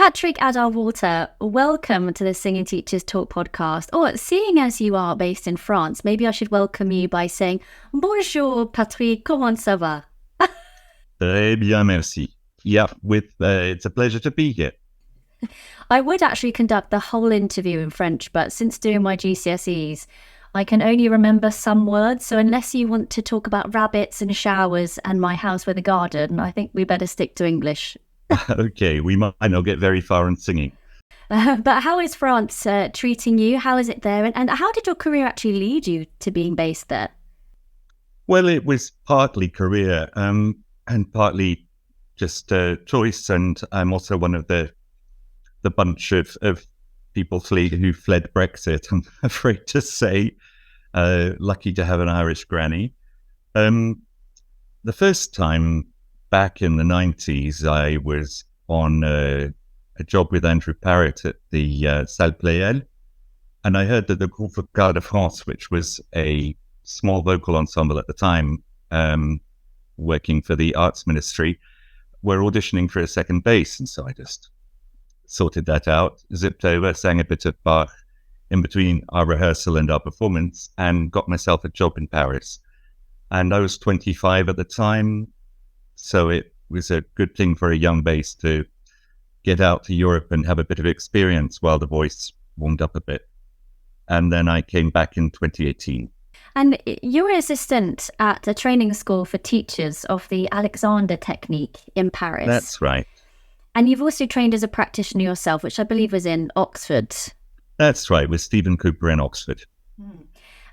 Patrick Ardagh-Walter, welcome to the Singing Teachers Talk podcast. Or seeing as you are based in France, maybe I should welcome you by saying, Bonjour Patrick, comment ça va? Très bien, merci. Yeah, it's a pleasure to be here. I would actually conduct the whole interview in French, but since doing my GCSEs, I can only remember some words. So unless you want to talk about rabbits and showers and my house with a garden, I think we better stick to English. Okay, we might not get very far in singing. But how is France treating you? How is it there? And how did your career actually lead you to being based there? Well, it was partly career and partly just choice. And I'm also one of the bunch of people who fled Brexit, I'm afraid to say. Lucky to have an Irish granny. The first time back in the 90s, I was on a job with Andrew Parrott at the Salle Pleyel, and I heard that the Groupe Vocal de France, which was a small vocal ensemble at the time, working for the Arts Ministry, were auditioning for a second bass. And so I just sorted that out, zipped over, sang a bit of Bach in between our rehearsal and our performance, and got myself a job in Paris. And I was 25 at the time, so it was a good thing for a young bass to get out to Europe and have a bit of experience while the voice warmed up a bit. And then I came back in 2018. And you're an assistant at a training school for teachers of the Alexander technique in Paris. That's right. And you've also trained as a practitioner yourself, which I believe was in Oxford. That's right, with Stephen Cooper in Oxford.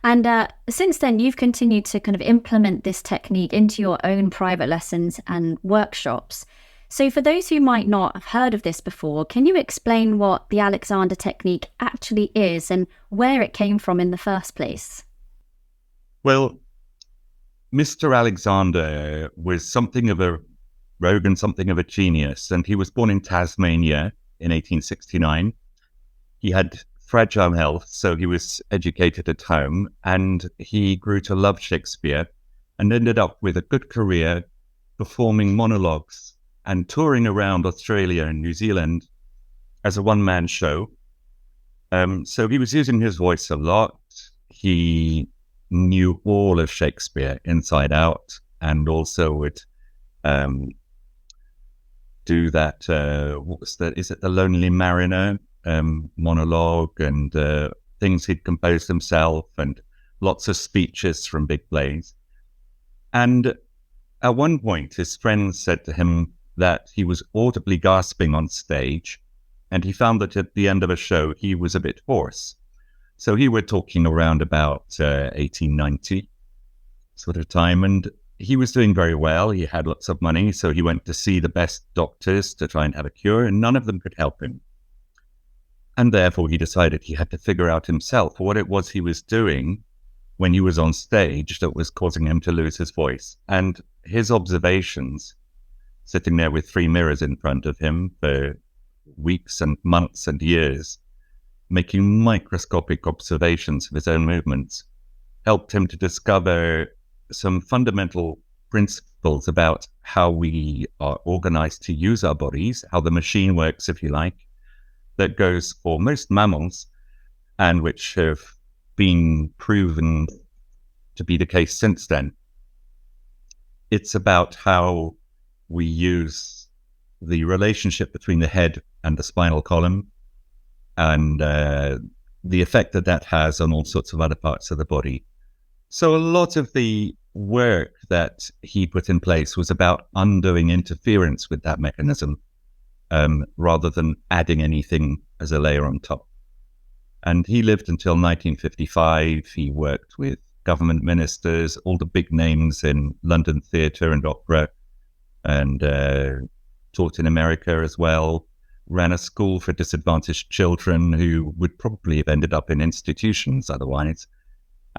And since then, you've continued to kind of implement this technique into your own private lessons and workshops. So for those who might not have heard of this before, can you explain what the Alexander technique actually is and where it came from in the first place? Well, Mr. Alexander was something of a rogue and something of a genius, and he was born in Tasmania in 1869. He had fragile health, so he was educated at home, and he grew to love Shakespeare and ended up with a good career performing monologues and touring around Australia and New Zealand as a one-man show. So he was using his voice a lot. He knew all of Shakespeare inside out, and also would do that, what was that? Is it The Lonely Mariner monologue, and things he'd composed himself, and lots of speeches from big plays. And at one point, his friends said to him that he was audibly gasping on stage, and he found that at the end of a show, he was a bit hoarse. So he were talking around about 1890 sort of time, and he was doing very well. He had lots of money, so he went to see the best doctors to try and have a cure, and none of them could help him. And therefore, he decided he had to figure out himself what it was he was doing when he was on stage that was causing him to lose his voice. And his observations, sitting there with 3 mirrors in front of him for weeks and months and years, making microscopic observations of his own movements, helped him to discover some fundamental principles about how we are organized to use our bodies, how the machine works, if you like, that goes for most mammals, and which have been proven to be the case since then. It's about how we use the relationship between the head and the spinal column, and the effect that has on all sorts of other parts of the body. So a lot of the work that he put in place was about undoing interference with that mechanism, rather than adding anything as a layer on top. And he lived until 1955. He worked with government ministers, all the big names in London theatre and opera, and taught in America as well. Ran a school for disadvantaged children who would probably have ended up in institutions otherwise,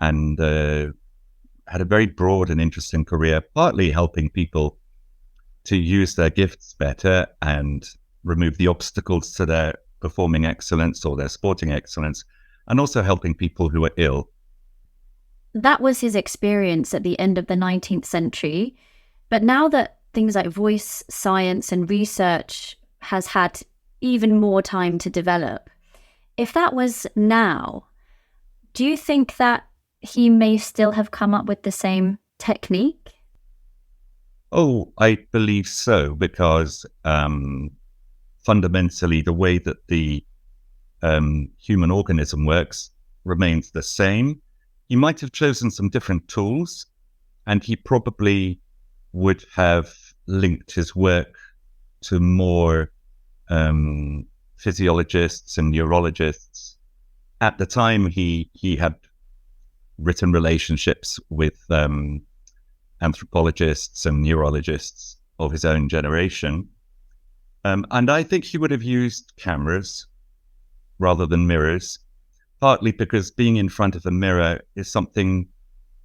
and had a very broad and interesting career, partly helping people to use their gifts better and remove the obstacles to their performing excellence or their sporting excellence, and also helping people who are ill. That was his experience at the end of the 19th century. But now that things like voice science and research has had even more time to develop. If that was now, do you think that he may still have come up with the same technique? Oh, I believe so, because fundamentally the way that the human organism works remains the same. He might have chosen some different tools, and he probably would have linked his work to more physiologists and neurologists. At the time, he had written relationships with anthropologists and neurologists of his own generation. And I think he would have used cameras rather than mirrors, partly because being in front of a mirror is something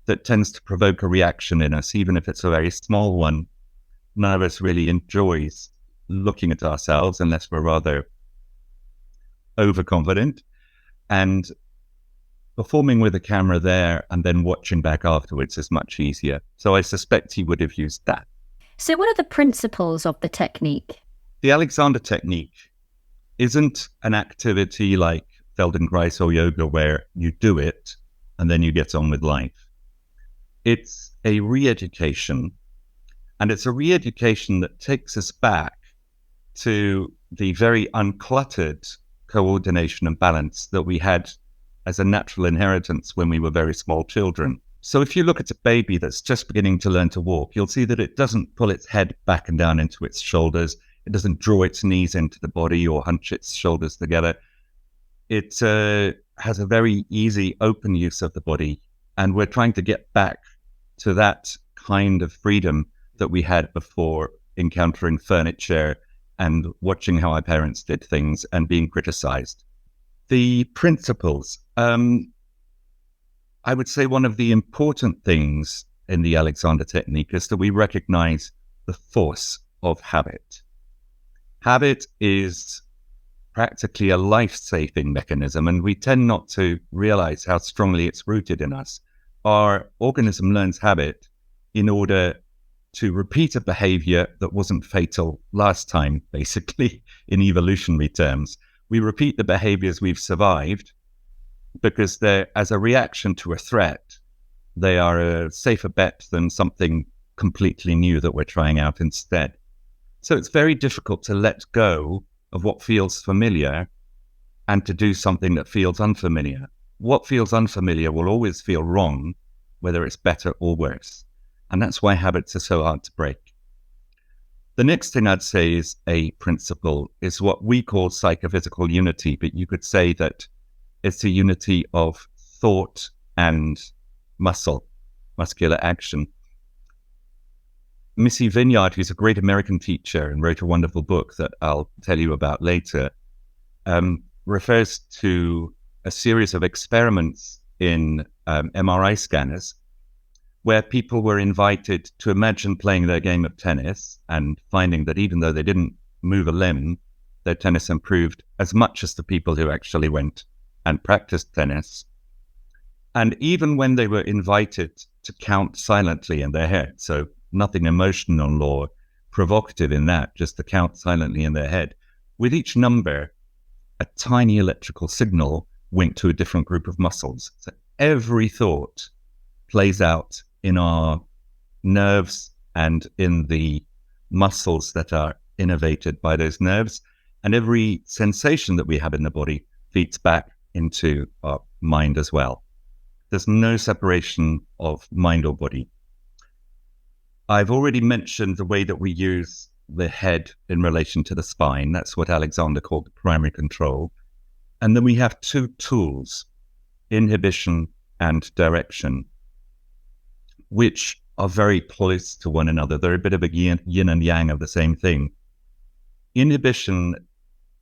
that tends to provoke a reaction in us, even if it's a very small one. None of us really enjoys looking at ourselves unless we're rather overconfident. And performing with a camera there and then watching back afterwards is much easier. So I suspect he would have used that. So what are the principles of the technique? The Alexander technique isn't an activity like Feldenkrais or yoga where you do it and then you get on with life. It's a re-education, and it's a re-education that takes us back to the very uncluttered coordination and balance that we had as a natural inheritance when we were very small children. So if you look at a baby that's just beginning to learn to walk, you'll see that it doesn't pull its head back and down into its shoulders. It doesn't draw its knees into the body or hunch its shoulders together. It has a very easy, open use of the body. And we're trying to get back to that kind of freedom that we had before encountering furniture and watching how our parents did things and being criticized. The principles, I would say one of the important things in the Alexander technique is that we recognize the force of habit. Habit is practically a life-saving mechanism, and we tend not to realize how strongly it's rooted in us. Our organism learns habit in order to repeat a behavior that wasn't fatal last time, basically, in evolutionary terms. We repeat the behaviors we've survived because they're, as a reaction to a threat, they are a safer bet than something completely new that we're trying out instead. So it's very difficult to let go of what feels familiar and to do something that feels unfamiliar. What feels unfamiliar will always feel wrong, whether it's better or worse. And that's why habits are so hard to break. The next thing I'd say is a principle is what we call psychophysical unity, but you could say that it's a unity of thought and muscular action. Missy Vineyard, who's a great American teacher and wrote a wonderful book that I'll tell you about later, refers to a series of experiments in MRI scanners where people were invited to imagine playing their game of tennis and finding that even though they didn't move a limb, their tennis improved as much as the people who actually went and practiced tennis. And even when they were invited to count silently in their head, so nothing emotional or provocative in that, just to count silently in their head, with each number, a tiny electrical signal went to a different group of muscles. So every thought plays out in our nerves and in the muscles that are innervated by those nerves. And every sensation that we have in the body feeds back into our mind as well. There's no separation of mind or body. I've already mentioned the way that we use the head in relation to the spine. That's what Alexander called the primary control. And then we have two tools, inhibition and direction, which are very close to one another. They're a bit of a yin and yang of the same thing. Inhibition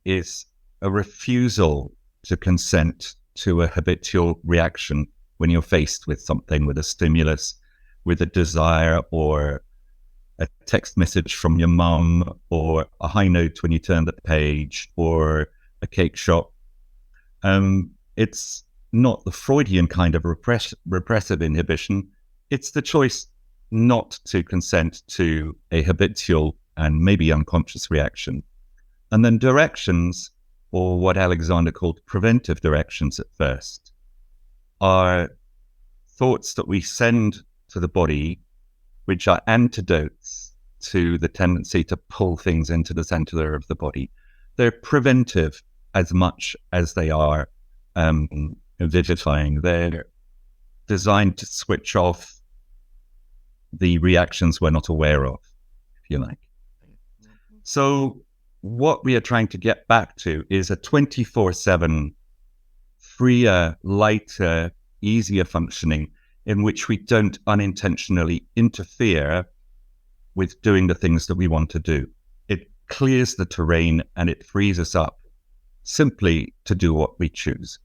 is a refusal to consent to a habitual reaction when you're faced with something, with a stimulus, with a desire, or a text message from your mum, or a high note when you turn the page, or a cake shop. It's not the Freudian kind of repressive inhibition. It's the choice not to consent to a habitual and maybe unconscious reaction. And then directions, or what Alexander called preventive directions at first, are thoughts that we send to the body, which are antidotes to the tendency to pull things into the center of the body. They're preventive as much as they are vivifying. They're designed to switch off the reactions we're not aware of, if you like. So what we are trying to get back to is a 24/7, freer, lighter, easier functioning in which we don't unintentionally interfere with doing the things that we want to do. It clears the terrain and it frees us up simply to do what we choose.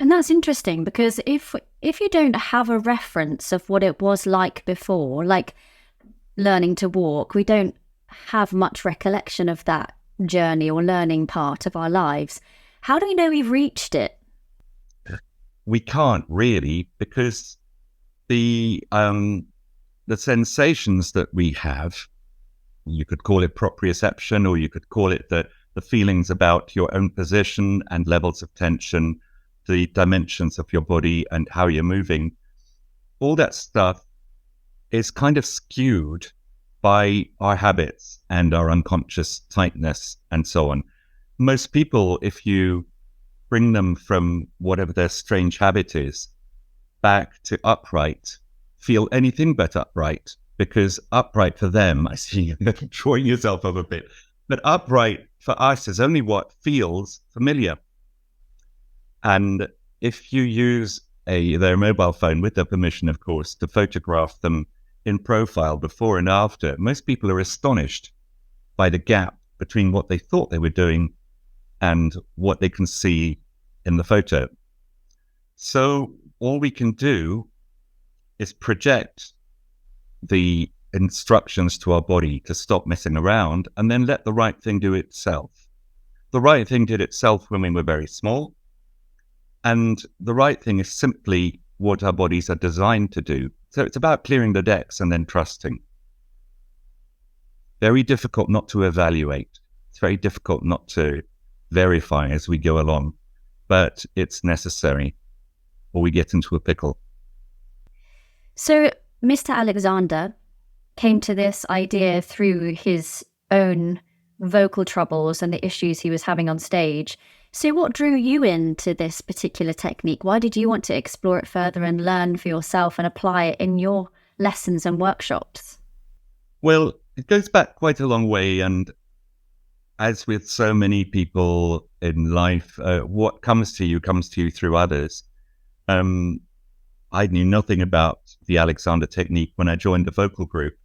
And that's interesting, because if you don't have a reference of what it was like before, like learning to walk, we don't have much recollection of that journey or learning part of our lives. How do we know we've reached it? We can't really, because the sensations that we have, you could call it proprioception, or you could call it the feelings about your own position and levels of tension, the dimensions of your body and how you're moving. All that stuff is kind of skewed by our habits and our unconscious tightness and so on. Most people, if you bring them from whatever their strange habit is back to upright, feel anything but upright, because upright for them, I see you're drawing yourself up a bit, but upright for us is only what feels familiar. And if you use their mobile phone, with their permission, of course, to photograph them in profile before and after, most people are astonished by the gap between what they thought they were doing and what they can see in the photo. So all we can do is project the instructions to our body to stop messing around, and then let the right thing do itself. The right thing did itself when we were very small, and the right thing is simply what our bodies are designed to do. So it's about clearing the decks and then trusting. Very difficult not to evaluate. It's very difficult not to verify as we go along, but it's necessary, or we get into a pickle. So Mr. Alexander came to this idea through his own vocal troubles and the issues he was having on stage. So what drew you into this particular technique? Why did you want to explore it further and learn for yourself and apply it in your lessons and workshops? Well, it goes back quite a long way, and as with so many people in life, what comes to you through others. I knew nothing about the Alexander technique when I joined the vocal group,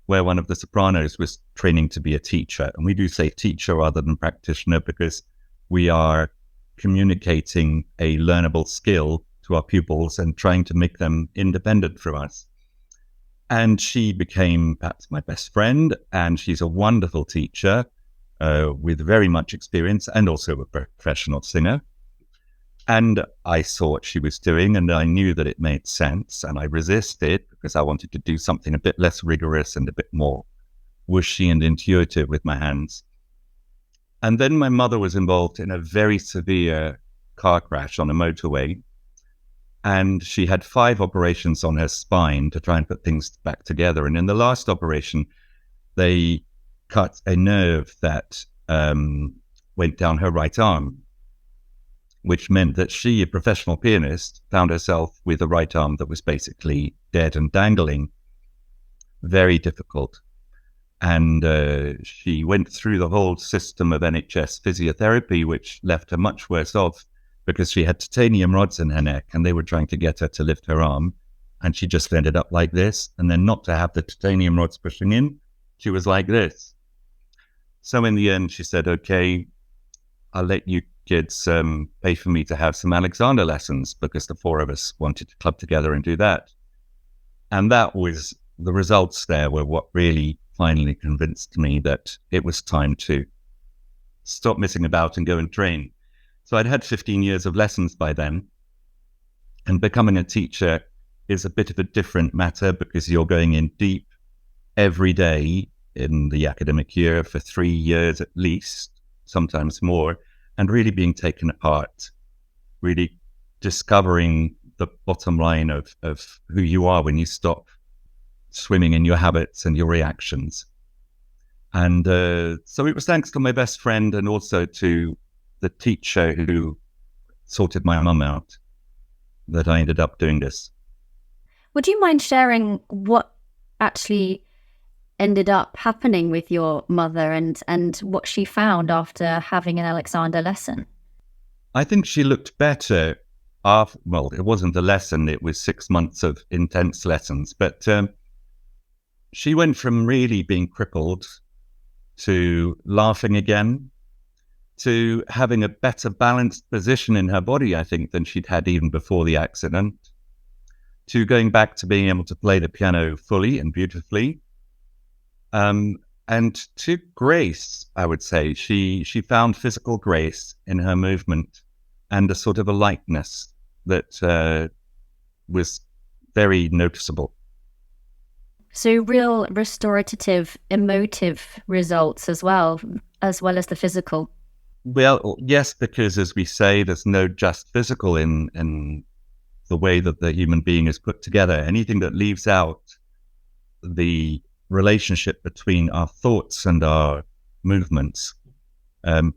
where one of the sopranos was training to be a teacher. And we do say teacher rather than practitioner, because we are communicating a learnable skill to our pupils and trying to make them independent from us. And she became perhaps my best friend, and she's a wonderful teacher with very much experience, and also a professional singer. And I saw what she was doing, and I knew that it made sense, and I resisted because I wanted to do something a bit less rigorous and a bit more whooshy and intuitive with my hands. And then my mother was involved in a very severe car crash on a motorway, and she had 5 operations on her spine to try and put things back together. And in the last operation, they cut a nerve that went down her right arm, which meant that she, a professional pianist, found herself with a right arm that was basically dead and dangling. Very difficult. And she went through the whole system of NHS physiotherapy, which left her much worse off because she had titanium rods in her neck and they were trying to get her to lift her arm. And she just ended up like this. And then not to have the titanium rods pushing in, she was like this. So in the end, she said, okay, I'll let you kids pay for me to have some Alexander lessons, because the 4 of us wanted to club together and do that. And that was, the results there were what really finally convinced me that it was time to stop messing about and go and train. So I'd had 15 years of lessons by then, and becoming a teacher is a bit of a different matter because you're going in deep every day in the academic year for 3 years at least, sometimes more, and really being taken apart, really discovering the bottom line of who you are when you stop swimming in your habits and your reactions. And so it was thanks to my best friend and also to the teacher who sorted my mum out that I ended up doing this. Would you mind sharing what actually ended up happening with your mother and what she found after having an Alexander lesson? I think she looked better after, well, it wasn't a lesson, it was 6 months of intense lessons, but she went from really being crippled to laughing again, to having a better balanced position in her body, I think, than she'd had even before the accident, to going back to being able to play the piano fully and beautifully. And to grace, I would say. She found physical grace in her movement and a sort of a lightness that was very noticeable. So real restorative, emotive results as well as the physical. Well, yes, because as we say, there's no just physical in the way that the human being is put together. Anything that leaves out the relationship between our thoughts and our movements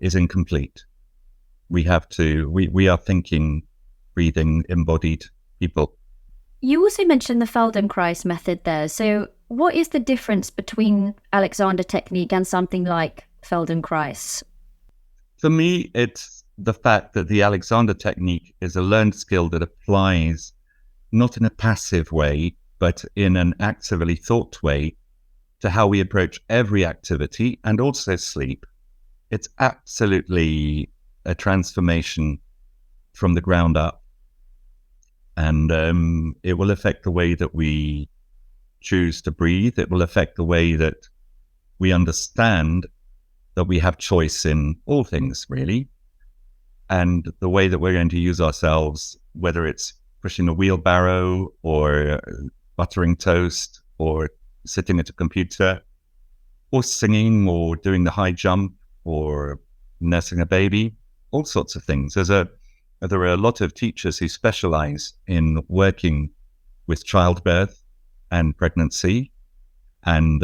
is incomplete. We are thinking, breathing, embodied people. You also mentioned the Feldenkrais method there. So what is the difference between Alexander technique and something like Feldenkrais? For me, it's the fact that the Alexander technique is a learned skill that applies not in a passive way, but in an actively thought way to how we approach every activity and also sleep. It's absolutely a transformation from the ground up. And it will affect the way that we choose to breathe. It will affect the way that we understand that we have choice in all things, really. And the way that we're going to use ourselves, whether it's pushing a wheelbarrow or buttering toast or sitting at a computer or singing or doing the high jump or nursing a baby, all sorts of things. There are a lot of teachers who specialize in working with childbirth and pregnancy, and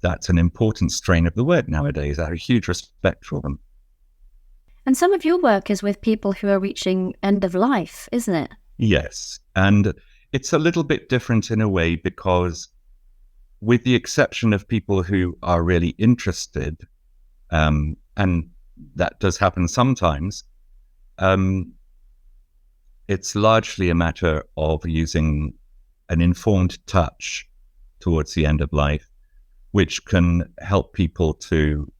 that's an important strain of the work nowadays. I have a huge respect for them. And some of your work is with people who are reaching end of life, isn't it? Yes, and it's a little bit different in a way because with the exception of people who are really interested, and that does happen sometimes, it's largely a matter of using an informed touch towards the end of life, which can help people to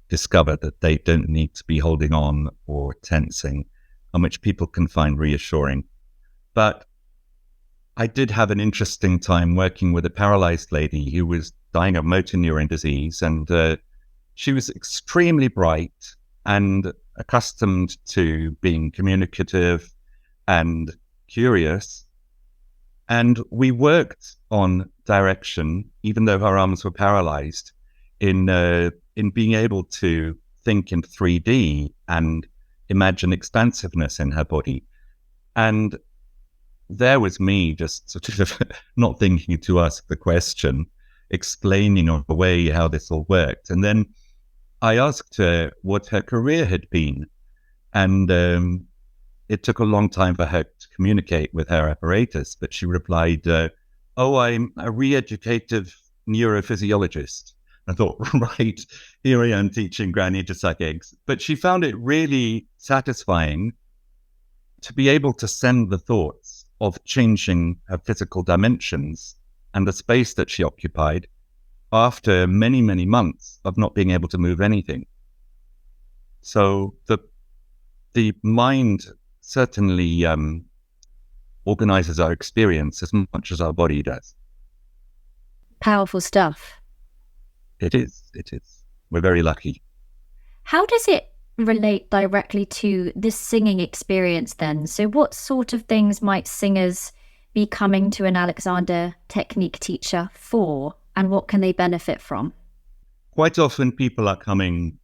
discover that they don't need to be holding on or tensing, and which people can find reassuring. But I did have an interesting time working with a paralyzed lady who was dying of motor neuron disease, and she was extremely bright and accustomed to being communicative and curious. And we worked on direction, even though her arms were paralyzed, in being able to think in 3D and imagine expansiveness in her body. And there was me just sort of not thinking to ask the question, explaining away how this all worked. And then I asked her what her career had been. And it took a long time for her to communicate with her apparatus, but she replied, oh, I'm a re-educative neurophysiologist. I thought, right, here I am teaching Granny to suck eggs. But she found it really satisfying to be able to send the thoughts of changing her physical dimensions and the space that she occupied after many, many months of not being able to move anything. So the mind certainly organizes our experience as much as our body does. Powerful stuff. It is. We're very lucky. How does it relate directly to this singing experience then? So what sort of things might singers be coming to an Alexander technique teacher for? and what can they benefit from? Quite often people are coming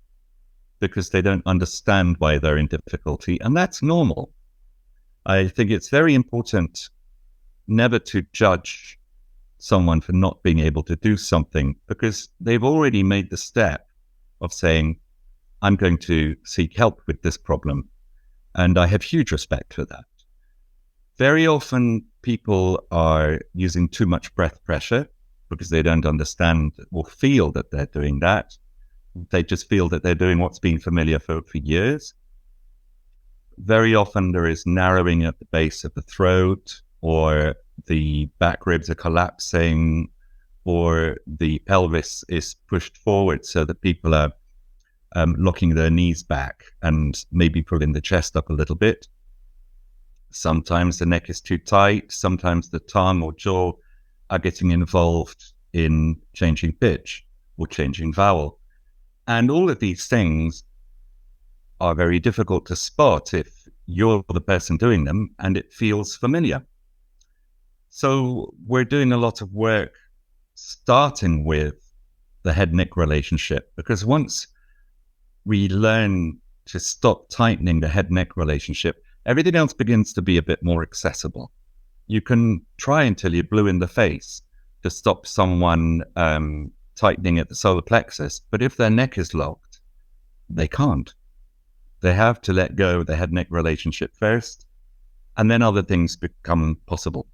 because they don't understand why they're in difficulty, and that's normal. I think it's very important never to judge someone for not being able to do something, because they've already made the step of saying, I'm going to seek help with this problem. And I have huge respect for that. Very often people are using too much breath pressure because they don't understand or feel that they're doing that. They just feel that they're doing what's been familiar for years. Very often there is narrowing at the base of the throat, or the back ribs are collapsing, or the pelvis is pushed forward so that people are locking their knees back and maybe pulling the chest up a little bit. Sometimes the neck is too tight. Sometimes the tongue or jaw are getting involved in changing pitch or changing vowel. And all of these things are very difficult to spot if you're the person doing them and it feels familiar. So we're doing a lot of work starting with the head-neck relationship, because once we learn to stop tightening the head-neck relationship, everything else begins to be a bit more accessible. You can try until you're blue in the face to stop someone tightening at the solar plexus, but if their neck is locked, they can't. They have to let go of the head-neck relationship first, and then other things become possible.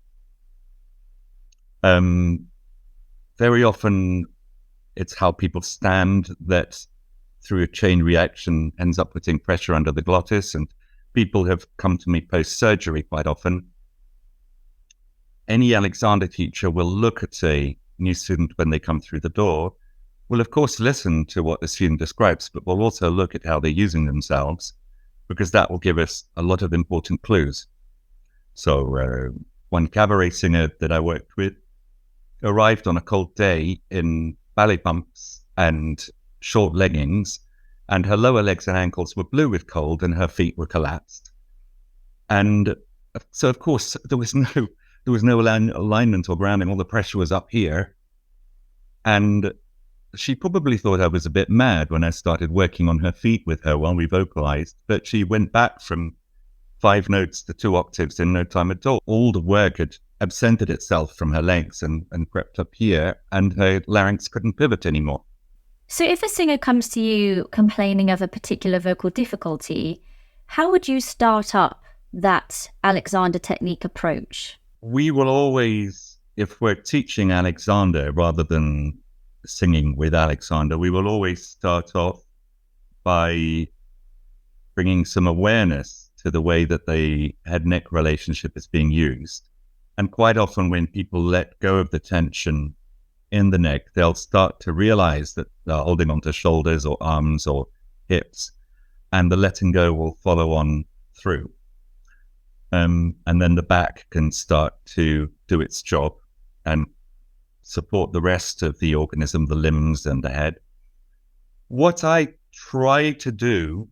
Very often it's how people stand that, through a chain reaction, ends up putting pressure under the glottis, and people have come to me post-surgery quite often. Any Alexander teacher will look at a new student when they come through the door, will of course listen to what the student describes, but will also look at how they're using themselves, because that will give us a lot of important clues. So one cabaret singer that I worked with arrived on a cold day in ballet pumps and short leggings, and her lower legs and ankles were blue with cold and her feet were collapsed. And so of course there was no alignment or grounding. All the pressure was up here. And she probably thought I was a bit mad when I started working on her feet with her while we vocalized, but she went back from 5 notes to 2 octaves in no time at all. All the work had absented itself from her legs and crept up here, and her larynx couldn't pivot anymore. So if a singer comes to you complaining of a particular vocal difficulty, how would you start up that Alexander technique approach? We will always, if we're teaching Alexander rather than singing with Alexander, we will always start off by bringing some awareness to the way that the head-neck relationship is being used. And quite often when people let go of the tension in the neck, they'll start to realize that they're holding onto shoulders or arms or hips, and the letting go will follow on through. And then the back can start to do its job and support the rest of the organism, the limbs and the head. What I try to do,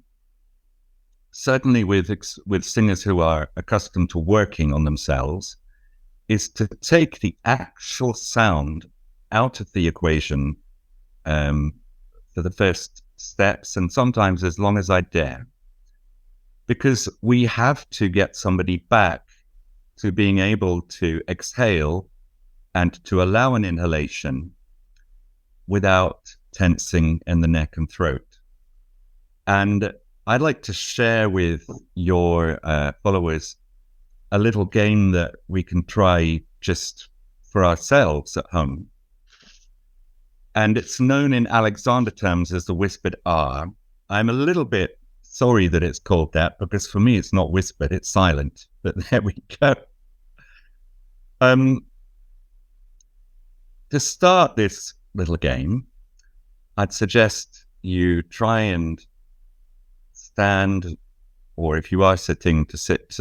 certainly with singers who are accustomed to working on themselves, is to take the actual sound out of the equation for the first steps, and sometimes as long as I dare. Because we have to get somebody back to being able to exhale and to allow an inhalation without tensing in the neck and throat. And I'd like to share with your followers a little game that we can try just for ourselves at home. And it's known in Alexander terms as the whispered R. I'm a little bit sorry that it's called that, because for me it's not whispered, it's silent. But there we go. To start this little game, I'd suggest you try and stand, or if you are sitting, to sit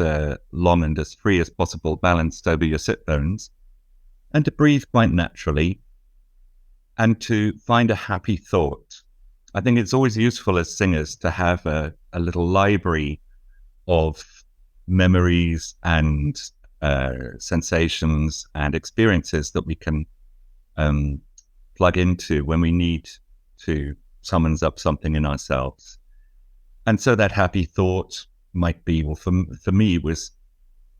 long and as free as possible, balanced over your sit bones, and to breathe quite naturally, and to find a happy thought. I think it's always useful as singers to have a little library of memories and sensations and experiences that we can plug into when we need to summons up something in ourselves. And so that happy thought might be, well, for me, it was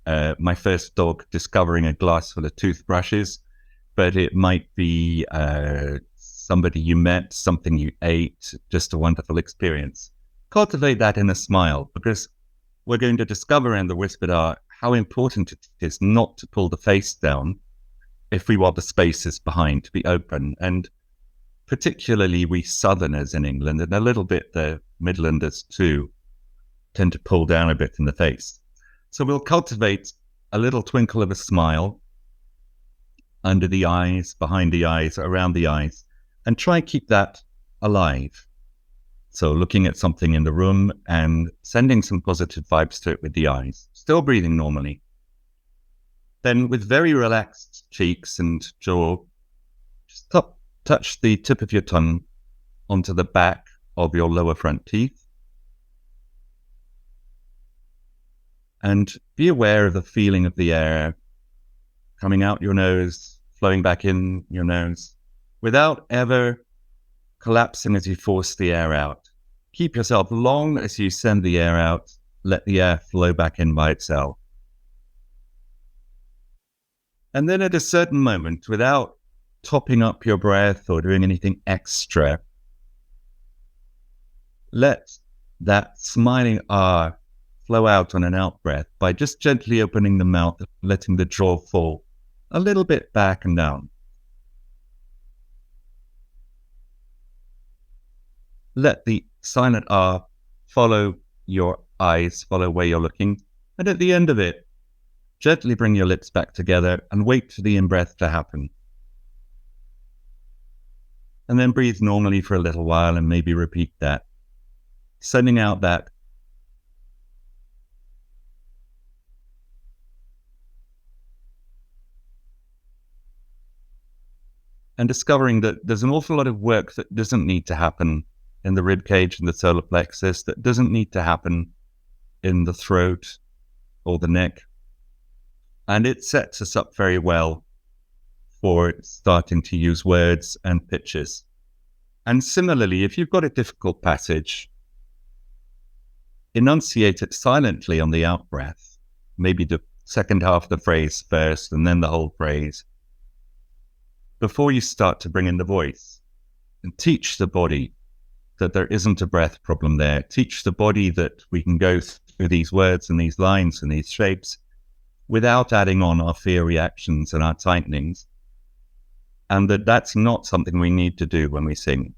my first dog discovering a glass full of toothbrushes, but it might be somebody you met, something you ate, just a wonderful experience. Cultivate that inner smile, because we're going to discover in the Whispered Hour how important it is not to pull the face down if we want the spaces behind to be open. And particularly we Southerners in England, and a little bit the Midlanders too, tend to pull down a bit in the face. So we'll cultivate a little twinkle of a smile under the eyes, behind the eyes, around the eyes, and try and keep that alive. So looking at something in the room and sending some positive vibes to it with the eyes, still breathing normally. Then with very relaxed cheeks and jaw, just touch the tip of your tongue onto the back of your lower front teeth. And be aware of the feeling of the air coming out your nose, flowing back in your nose, without ever collapsing as you force the air out. Keep yourself long as you send the air out. Let the air flow back in by itself. And then at a certain moment, without topping up your breath or doing anything extra, let that smiling R flow out on an out breath by just gently opening the mouth and letting the jaw fall a little bit back and down. Let the silent R follow your eyes, follow where you're looking, and at the end of it, gently bring your lips back together and wait for the in-breath to happen. And then breathe normally for a little while and maybe repeat that, sending out that and discovering that there's an awful lot of work that doesn't need to happen in the rib cage and the solar plexus, that doesn't need to happen in the throat or the neck. And it sets us up very well for starting to use words and pitches. And similarly, if you've got a difficult passage, enunciate it silently on the out breath, maybe the second half of the phrase first and then the whole phrase, before you start to bring in the voice. And teach the body that there isn't a breath problem there. Teach the body that we can go through these words and these lines and these shapes without adding on our fear reactions and our tightenings, and that's not something we need to do when we sing.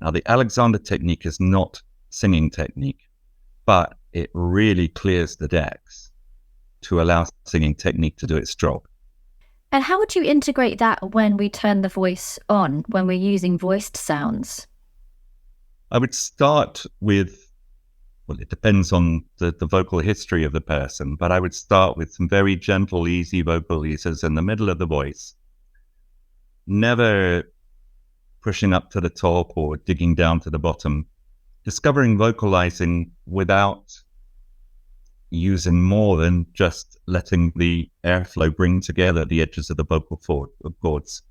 Now, the Alexander technique is not singing technique, but it really clears the decks to allow singing technique to do its job. And how would you integrate that when we turn the voice on, when we're using voiced sounds? I would start with, well, it depends on the vocal history of the person, but I would start with some very gentle, easy vocal eases in the middle of the voice. Never pushing up to the top or digging down to the bottom. Discovering vocalizing without using more than just letting the airflow bring together the edges of the vocal cords.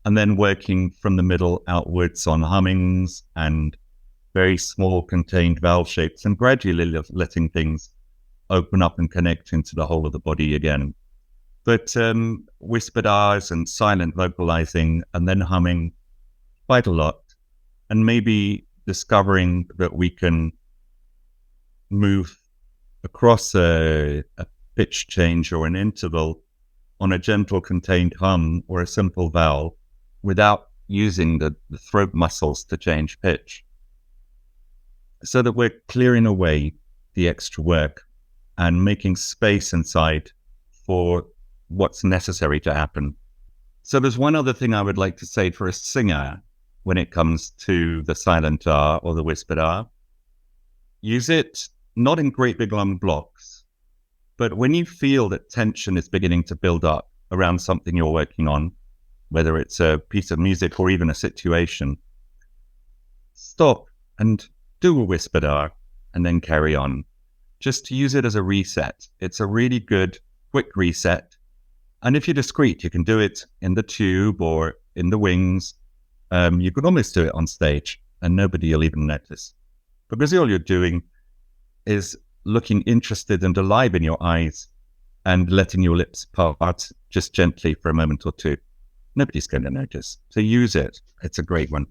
And then working from the middle outwards on hummings and very small contained vowel shapes, and gradually letting things open up and connect into the whole of the body again. But whispered R's and silent vocalizing and then humming quite a lot, and maybe discovering that we can move across a pitch change or an interval on a gentle contained hum or a simple vowel without using the throat muscles to change pitch, so that we're clearing away the extra work and making space inside for what's necessary to happen. So there's one other thing I would like to say for a singer when it comes to the silent R or the whispered R. Use it not in great big long blocks, but when you feel that tension is beginning to build up around something you're working on, whether it's a piece of music or even a situation, stop and do a whispered R and then carry on. Just use it as a reset. It's a really good, quick reset. And if you're discreet, you can do it in the tube or in the wings. You could almost do it on stage and nobody will even notice, because all you're doing is looking interested and alive in your eyes and letting your lips part just gently for a moment or two. Nobody's going to notice. So use it. It's a great one.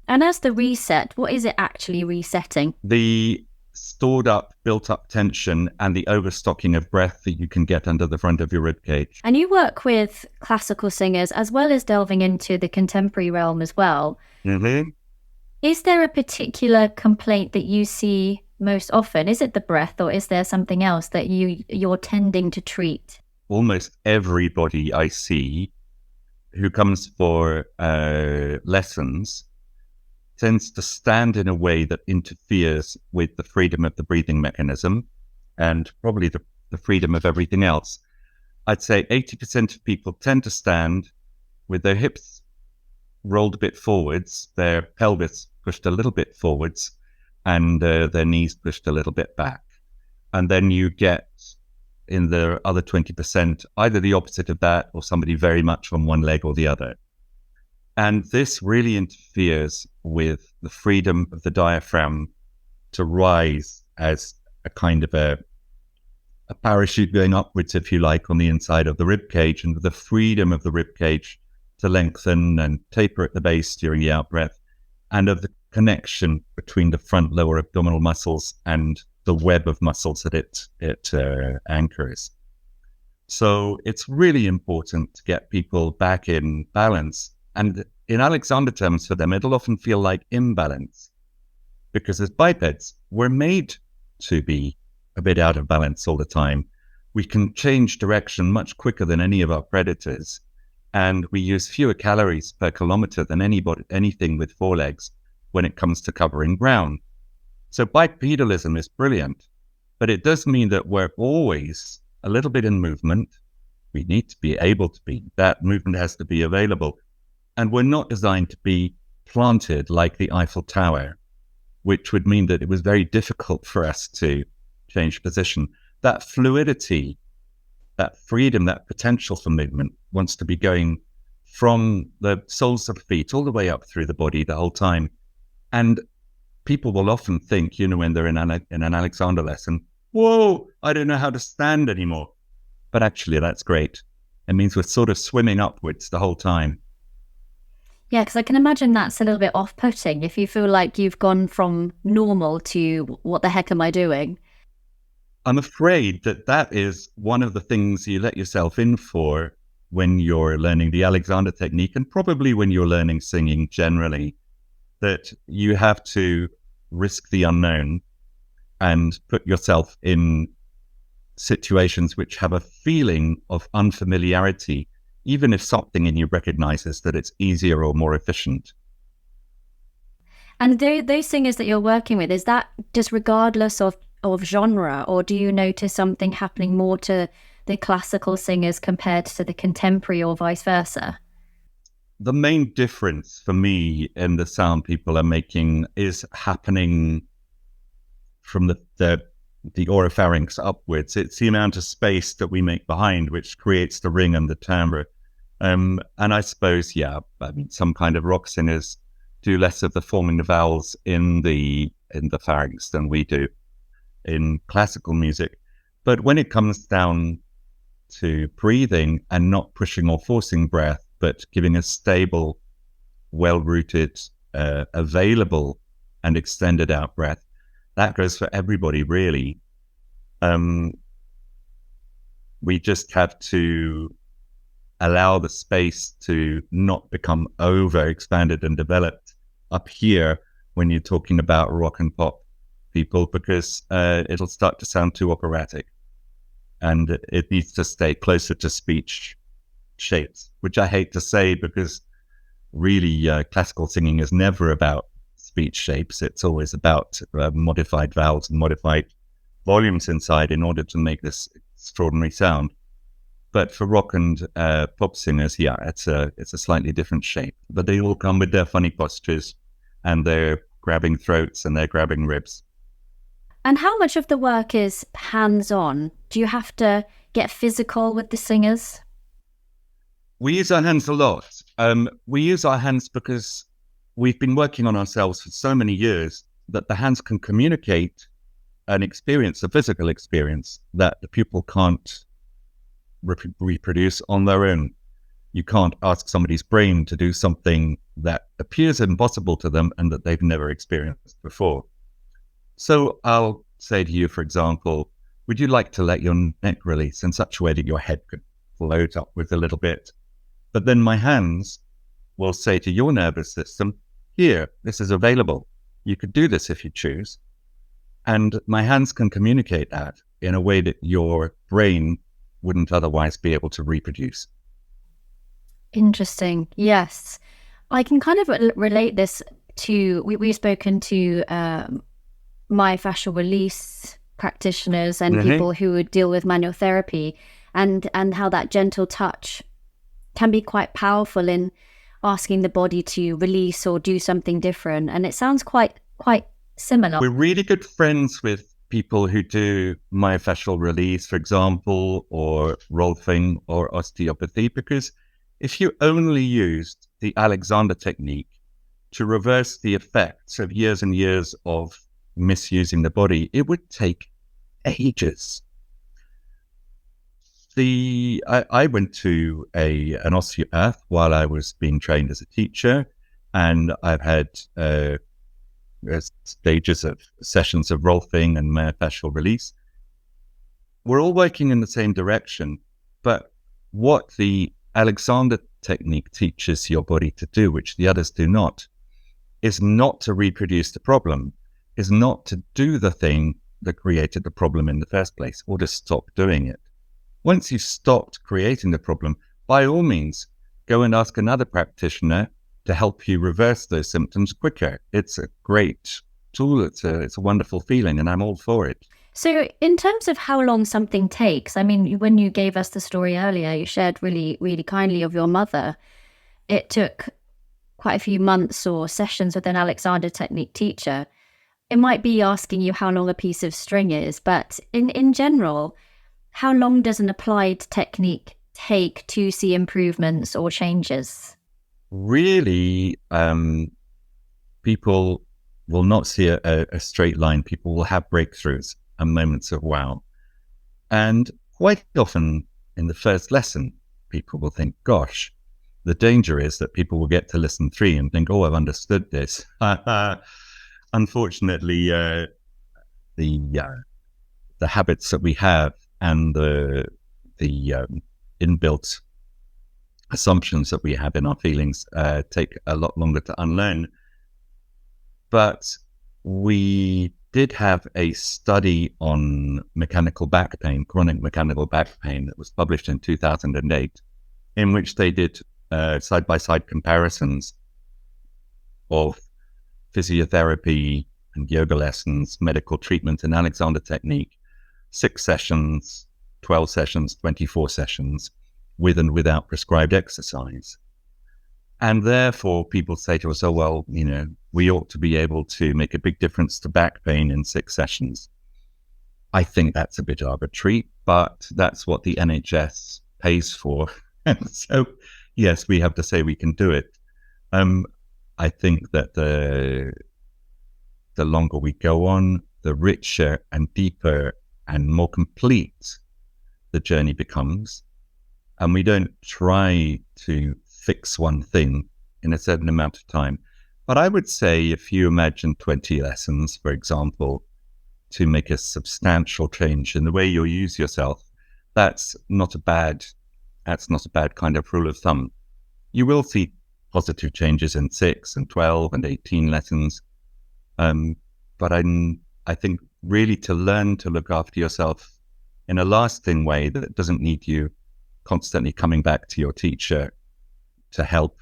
And as the reset, what is it actually resetting? The stored up, built up tension and the overstocking of breath that you can get under the front of your rib cage. And you work with classical singers as well as delving into the contemporary realm as well. Mm-hmm. Is there a particular complaint that you see most often? Is it the breath, or is there something else that you're tending to treat? Almost everybody I see who comes for lessons tends to stand in a way that interferes with the freedom of the breathing mechanism and probably the freedom of everything else. I'd say 80% of people tend to stand with their hips rolled a bit forwards, their pelvis pushed a little bit forwards, and their knees pushed a little bit back. And then you get in the other 20% either the opposite of that or somebody very much on one leg or the other. And this really interferes with the freedom of the diaphragm to rise as a kind of a parachute going upwards, if you like, on the inside of the rib cage, and the freedom of the rib cage to lengthen and taper at the base during the out-breath, and of the connection between the front lower abdominal muscles and the web of muscles that it anchors. So it's really important to get people back in balance. And in Alexander terms, for them, it'll often feel like imbalance, because as bipeds, we're made to be a bit out of balance all the time. We can change direction much quicker than any of our predators, and we use fewer calories per kilometer than anything with four legs when it comes to covering ground. So bipedalism is brilliant, but it does mean that we're always a little bit in movement. We need to be able to be. That movement has to be available. And we're not designed to be planted like the Eiffel Tower, which would mean that it was very difficult for us to change position. That fluidity, that freedom, that potential for movement wants to be going from the soles of the feet all the way up through the body the whole time. And people will often think, when they're in an Alexander lesson, whoa, I don't know how to stand anymore. But actually, that's great. It means we're sort of swimming upwards the whole time. Yeah, because I can imagine that's a little bit off-putting if you feel like you've gone from normal to what the heck am I doing? I'm afraid that is one of the things you let yourself in for when you're learning the Alexander technique, and probably when you're learning singing generally, that you have to risk the unknown and put yourself in situations which have a feeling of unfamiliarity, even if something in you recognizes that it's easier or more efficient. And those singers that you're working with, is that just regardless of genre, or do you notice something happening more to the classical singers compared to the contemporary, or vice versa? The main difference for me in the sound people are making is happening from the oropharynx upwards. It's the amount of space that we make behind which creates the ring and the timbre. And I suppose, some kind of rock singers do less of the forming the vowels in the pharynx than we do in classical music. But when it comes down to breathing and not pushing or forcing breath, but giving a stable, well-rooted, available and extended out breath, that goes for everybody, really. We just have to allow the space to not become over-expanded and developed up here when you're talking about rock and pop people, because it'll start to sound too operatic. And it needs to stay closer to speech shapes, which I hate to say, because really classical singing is never about speech shapes. It's always about modified vowels and modified volumes inside in order to make this extraordinary sound. But for rock and pop singers, it's a slightly different shape. But they all come with their funny postures and their grabbing throats and their grabbing ribs. And how much of the work is hands-on? Do you have to get physical with the singers? We use our hands a lot. We use our hands because we've been working on ourselves for so many years that the hands can communicate an experience, a physical experience that the pupil can't reproduce on their own. You can't ask somebody's brain to do something that appears impossible to them and that they've never experienced before. So I'll say to you, for example, would you like to let your neck release in such a way that your head could float upwards a little bit? But then my hands will say to your nervous system, here, this is available. You could do this if you choose. And my hands can communicate that in a way that your brain wouldn't otherwise be able to reproduce. Interesting. Yes. I can kind of relate this to, we've spoken to myofascial release practitioners and people who would deal with manual therapy, and how that gentle touch can be quite powerful in asking the body to release or do something different. And it sounds quite similar. We're really good friends with people who do myofascial release, for example, or rolfing or osteopathy, because if you only used the Alexander technique to reverse the effects of years and years of misusing the body, it would take ages. I went to an osteopath while I was being trained as a teacher, and I've had stages of sessions of rolfing and myofascial release. We're all working in the same direction, but what the Alexander technique teaches your body to do, which the others do not, is not to reproduce the problem, is not to do the thing that created the problem in the first place, or to stop doing it. Once you've stopped creating the problem, by all means, go and ask another practitioner to help you reverse those symptoms quicker. It's a great tool. It's a wonderful feeling, and I'm all for it. So in terms of how long something takes, I mean, when you gave us the story earlier, you shared really, really kindly of your mother. It took quite a few months or sessions with an Alexander technique teacher. It might be asking you how long a piece of string is, but in general, how long does an applied technique take to see improvements or changes? Really, people will not see a straight line. People will have breakthroughs and moments of wow. And quite often in the first lesson, people will think, gosh, the danger is that people will get to lesson 3 and think, oh, I've understood this. Unfortunately, the habits that we have and the inbuilt assumptions that we have in our feelings take a lot longer to unlearn. But we did have a study on mechanical back pain, chronic mechanical back pain, that was published in 2008, in which they did side-by-side comparisons of physiotherapy and yoga lessons, medical treatment, and Alexander technique, 6 sessions, 12 sessions, 24 sessions, with and without prescribed exercise. And therefore, people say to us, oh, well, we ought to be able to make a big difference to back pain in 6 sessions. I think that's a bit arbitrary, but that's what the NHS pays for. And so, yes, we have to say we can do it. I think that the longer we go on, the richer and deeper and more complete the journey becomes. And we don't try to fix one thing in a certain amount of time. But I would say if you imagine 20 lessons, for example, to make a substantial change in the way you use yourself, that's not a bad kind of rule of thumb. You will see positive changes in 6 and 12 and 18 lessons. But I think really to learn to look after yourself in a lasting way that doesn't need you constantly coming back to your teacher to help,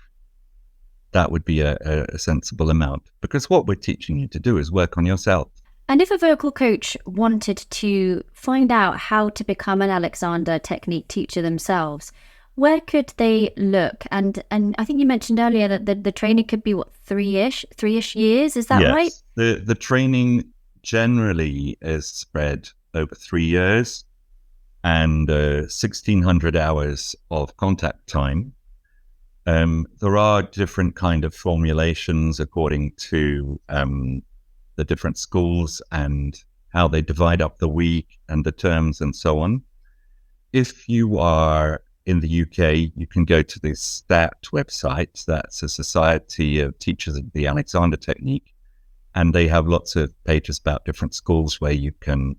that would be a sensible amount. Because what we're teaching you to do is work on yourself. And if a vocal coach wanted to find out how to become an Alexander technique teacher themselves, where could they look? And I think you mentioned earlier that the training could be, what, three-ish years? Is that right? The training generally is spread over 3 years and 1,600 hours of contact time. There are different kind of formulations according to the different schools and how they divide up the week and the terms and so on. If you are in the UK, you can go to the STAT website. That's a Society of Teachers of the Alexander Technique. And they have lots of pages about different schools where you can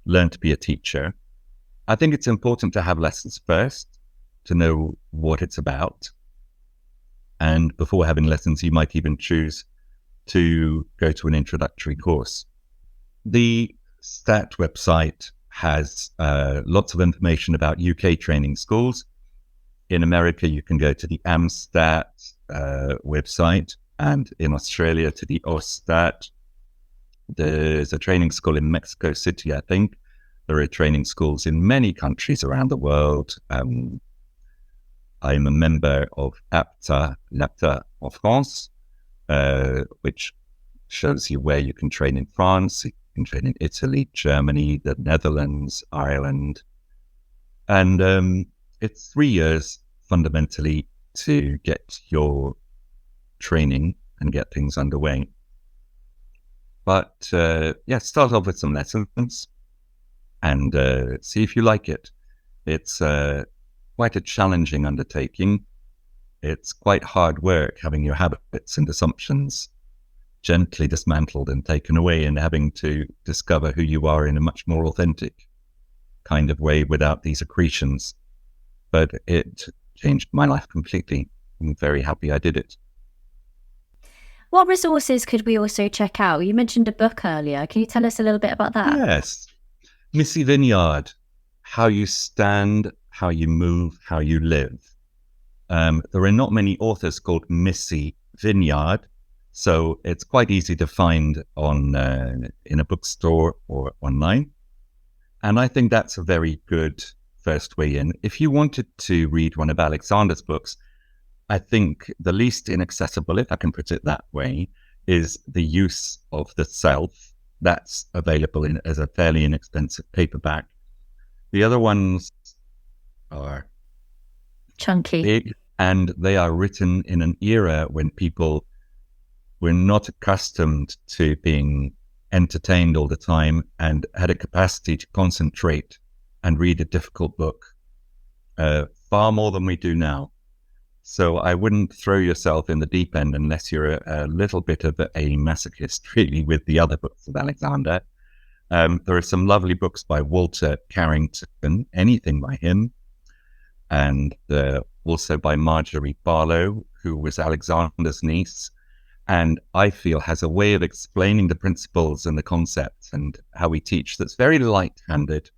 learn to be a teacher. I think it's important to have lessons first to know what it's about. And before having lessons, you might even choose to go to an introductory course. The STAT website has lots of information about UK training schools. In America, you can go to the AMSTAT website, and in Australia to the OSTAT. There's a training school in Mexico City, I think. There are training schools in many countries around the world. I'm a member of APTA, l'APTA en France, which shows you where you can train in France, you can train in Italy, Germany, the Netherlands, Ireland. And it's 3 years fundamentally to get your training and get things underway. But start off with some lessons and see if you like it. It's quite a challenging undertaking. It's quite hard work having your habits and assumptions gently dismantled and taken away, and having to discover who you are in a much more authentic kind of way without these accretions. But it changed my life completely. I'm very happy I did it. What resources could we also check out? You mentioned a book earlier. Can you tell us a little bit about that? Yes. Missy Vineyard, How You Stand, How You Move, How You Live. There are not many authors called Missy Vineyard, so it's quite easy to find on in a bookstore or online. And I think that's a very good first way in. If you wanted to read one of Alexander's books, I think the least inaccessible, if I can put it that way, is The Use of the Self. That's available as a fairly inexpensive paperback. The other ones are chunky, big, and they are written in an era when people were not accustomed to being entertained all the time and had a capacity to concentrate and read a difficult book far more than we do now. So I wouldn't throw yourself in the deep end unless you're a little bit of a masochist, really, with the other books of Alexander. There are some lovely books by Walter Carrington, anything by him, and also by Marjorie Barlow, who was Alexander's niece, and I feel has a way of explaining the principles and the concepts and how we teach that's very light-handed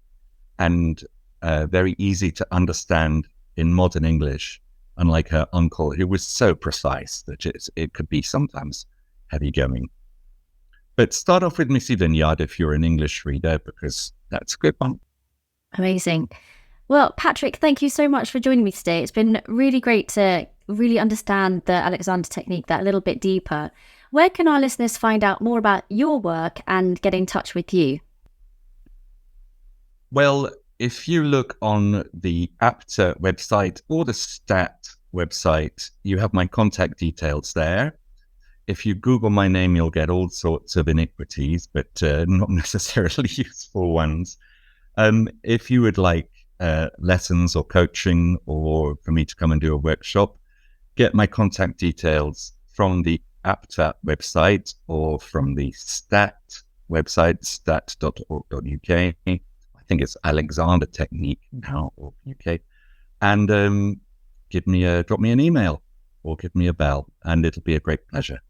and very easy to understand in modern English, unlike her uncle, who was so precise that it could be sometimes heavy-going. But start off with Missy Vineyard if you're an English reader, because that's a good one. Amazing. Well, Patrick, thank you so much for joining me today. It's been really great to really understand the Alexander technique that a little bit deeper. Where can our listeners find out more about your work and get in touch with you? Well, if you look on the APTA website or the STAT website, you have my contact details there. If you Google my name, you'll get all sorts of iniquities, but not necessarily useful ones. If you would like lessons or coaching, or for me to come and do a workshop, get my contact details from the APTA website or from the STAT website, stat.org.uk. I think it's Alexander Technique now, or UK. And drop me an email or give me a bell, and it'll be a great pleasure.